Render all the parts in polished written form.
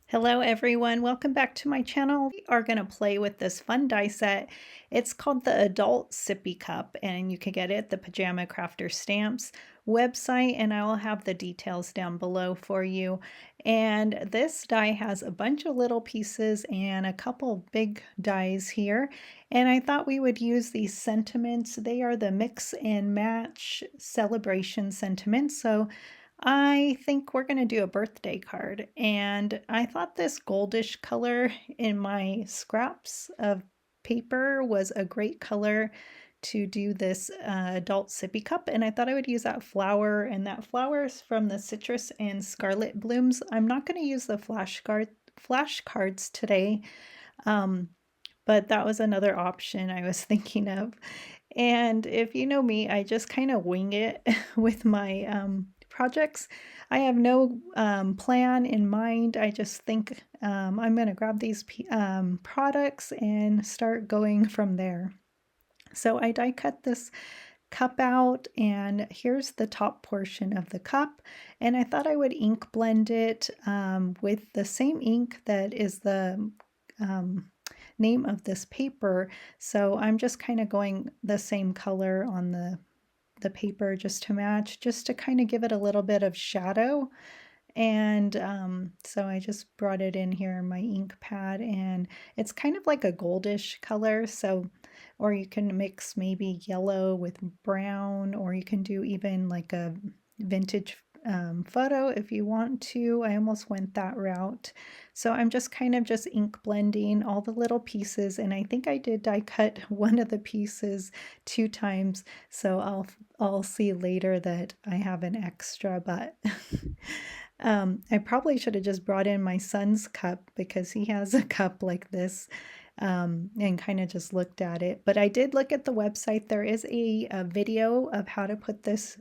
Hello everyone, welcome back to my channel. We are going to play with this fun die set. It's called the Adult Sippy Cup and you can get it at the Pajama Crafter Stamps website, and I will have the details down below for you. And this die has a bunch of little pieces and a couple big dies here, and I thought we would use these sentiments. They are the mix and match celebration sentiments. So I think we're going to do a birthday card, and I thought this goldish color in my scraps of paper was a great color to do this adult sippy cup, and I thought I would use that flower, and that flower is from the citrus and scarlet blooms. I'm not going to use the flashcards today, um, but that was another option I was thinking of. And if you know me, I just kind of wing it with my projects. I have no plan in mind. I just think I'm going to grab these products and start going from there. So I die cut this cup out, and here's the top portion of the cup, and I thought I would ink blend it with the same ink that is the name of this paper. So I'm just kind of going the same color on the paper just to match, just to kind of give it a little bit of shadow. And so I just brought it in here in my ink pad, and it's kind of like a goldish color. So, or you can mix maybe yellow with brown, or you can do even like a vintage photo if you want to. I almost went that route. So I'm just kind of just ink blending all the little pieces, and I think I did die cut one of the pieces 2 times, so I'll see later that I have an extra, but I probably should have just brought in my son's cup because he has a cup like this, and kind of just looked at it. But I did look at the website. There is a video of how to put this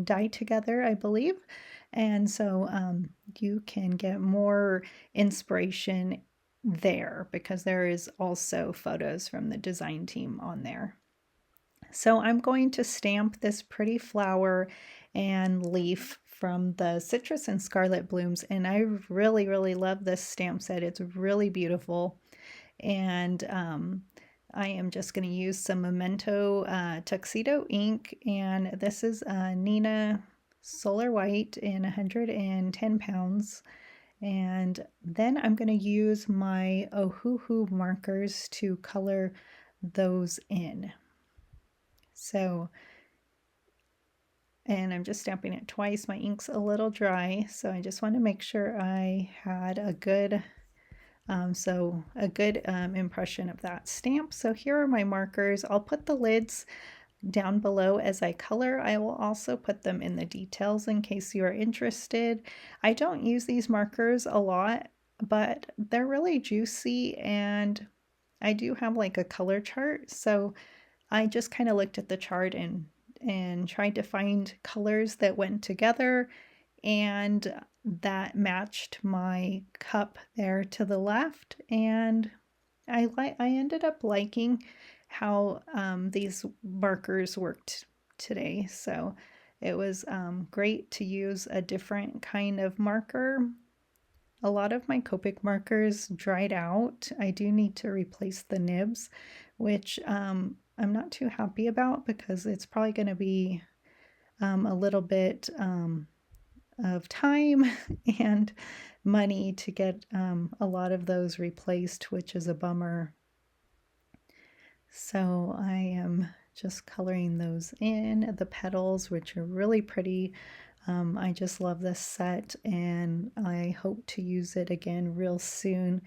die together, I believe. And so you can get more inspiration there because there is also photos from the design team on there. So I'm going to stamp this pretty flower and leaf from the citrus and scarlet blooms, and I really, really love this stamp set. It's really beautiful. And I am just going to use some Memento Tuxedo ink, and this is Nina Solar White in 110 pounds. And then I'm going to use my Ohuhu markers to color those in. So, and I'm just stamping it twice. My ink's a little dry, so I just want to make sure I had a good impression of that stamp. So here are my markers. I'll put the lids down below as I color. I will also put them in the details in case you are interested. I don't use these markers a lot, but they're really juicy, and I do have like a color chart. So I just kind of looked at the chart and tried to find colors that went together and that matched my cup there to the left, and I ended up liking how these markers worked today. So it was great to use a different kind of marker. A lot of my Copic markers dried out. I do need to replace the nibs, which I'm not too happy about because it's probably going to be a little bit of time and money to get a lot of those replaced, which is a bummer. So I am just coloring those in, the petals, which are really pretty. I just love this set, and I hope to use it again real soon.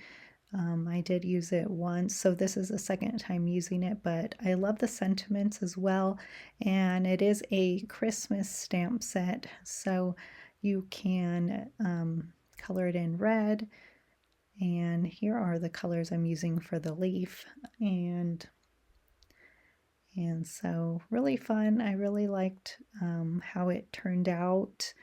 I did use it once, so this is the second time using it, but I love the sentiments as well, and it is a Christmas stamp set, so you can color it in red, and here are the colors I'm using for the leaf, and so really fun. I really liked how it turned out.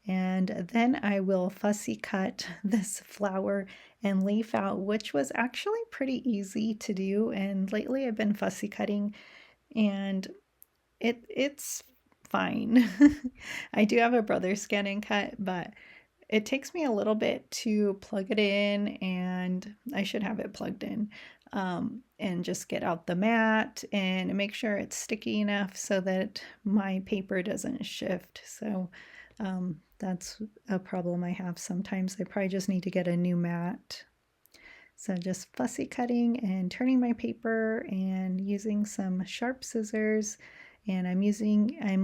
And then I will fussy cut this flower and leaf out, which was actually pretty easy to do. And lately I've been fussy cutting, and it's fine. I do have a brother scan and cut, but it takes me a little bit to plug it in, and I should have it plugged in, and just get out the mat and make sure it's sticky enough so that my paper doesn't shift. So that's a problem I have sometimes. I probably just need to get a new mat. So just fussy cutting and turning my paper and using some sharp scissors, and I'm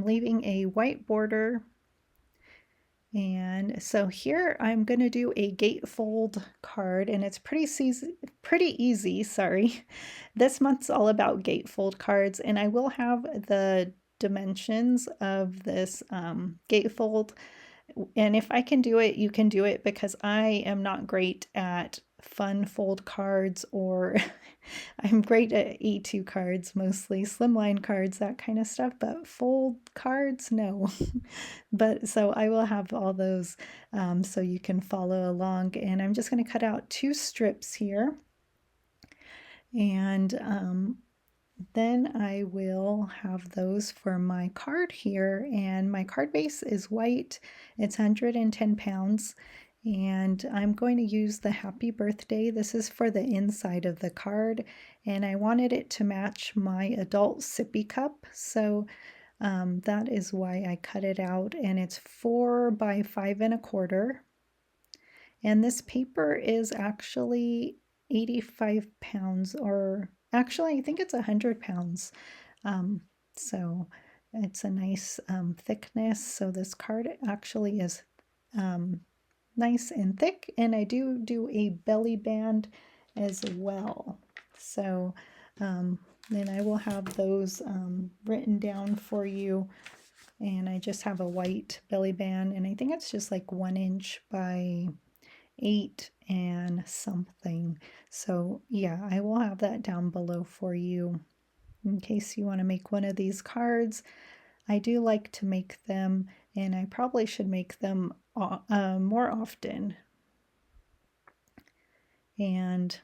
leaving a white border. And so here I'm going to do a gatefold card, and it's pretty easy, sorry. This month's all about gatefold cards, and I will have the dimensions of this gatefold. And if I can do it, you can do it, because I am not great at fun fold cards, or I'm great at A2 cards, mostly slimline cards, that kind of stuff, but fold cards, no. But so I will have all those so you can follow along. And I'm just going to cut out 2 strips here. And then I will have those for my card here. And my card base is white. It's 110 pounds. And I'm going to use the happy birthday. This is for the inside of the card. And I wanted it to match my adult sippy cup. So that is why I cut it out, and it's 4 by 5 1/4. And this paper is actually 85 pounds, or actually I think it's 100 pounds. So it's a nice thickness. So this card actually is nice and thick, and I do a belly band as well. So then I will have those written down for you. And I just have a white belly band, and I think it's just like 1 inch by 8 and something. So yeah, I will have that down below for you in case you want to make one of these cards. I do like to make them, and I probably should make them more often. And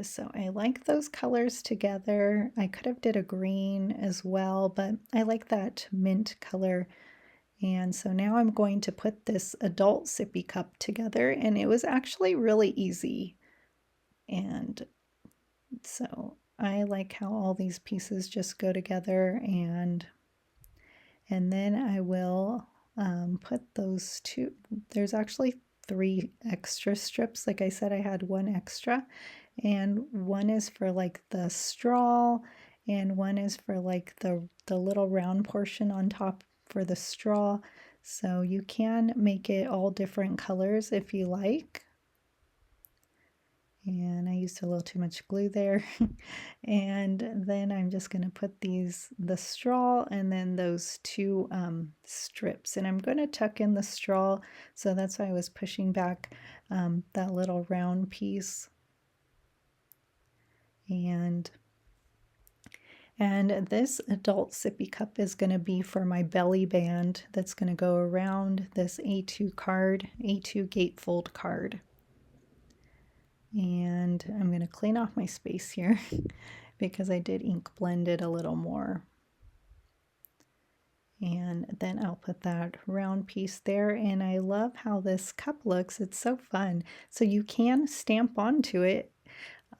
so I like those colors together. I could have did a green as well, but I like that mint color. And so now I'm going to put this adult sippy cup together, and it was actually really easy. And so I like how all these pieces just go together, and then I will put those 2, there's actually 3 extra strips. Like I said, I had 1 extra, and one is for like the straw, and one is for like the little round portion on top for the straw. So you can make it all different colors if you like. And I used a little too much glue there. And then I'm just going to put the straw, and then those 2 strips. And I'm going to tuck in the straw, so that's why I was pushing back that little round piece. And this adult sippy cup is going to be for my belly band that's going to go around this A2 card, A2 gatefold card. And I'm going to clean off my space here because I did ink blend it a little more. And then I'll put that round piece there, and I love how this cup looks. It's so fun. So you can stamp onto it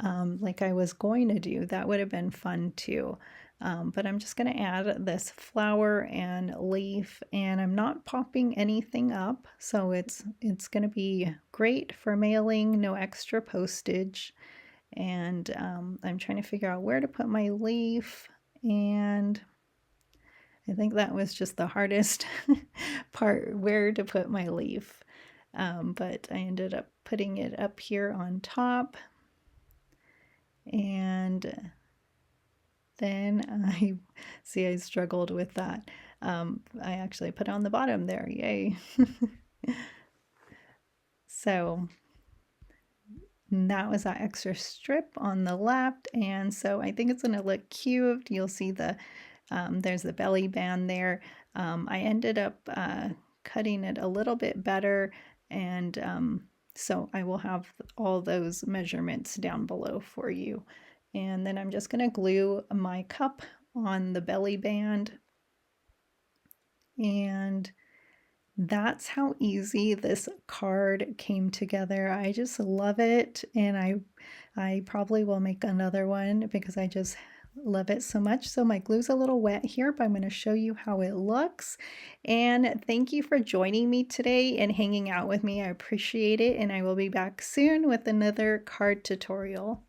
like I was going to do. That would have been fun too. But I'm just going to add this flower and leaf, and I'm not popping anything up, so it's going to be great for mailing, no extra postage. And I'm trying to figure out where to put my leaf, and I think that was just the hardest part, where to put my leaf. But I ended up putting it up here on top. And then I struggled with that. I actually put it on the bottom there, yay. So that was that extra strip on the left, and so I think it's gonna look cute. You'll see there's the belly band there. I ended up cutting it a little bit better, and so I will have all those measurements down below for you. And then I'm just going to glue my cup on the belly band. And That's how easy this card came together. I just love it, and I probably will make another one because I just love it so much. So my glue's a little wet here, but I'm going to show you how it looks. And thank you for joining me today and hanging out with me. I appreciate it, and I will be back soon with another card tutorial.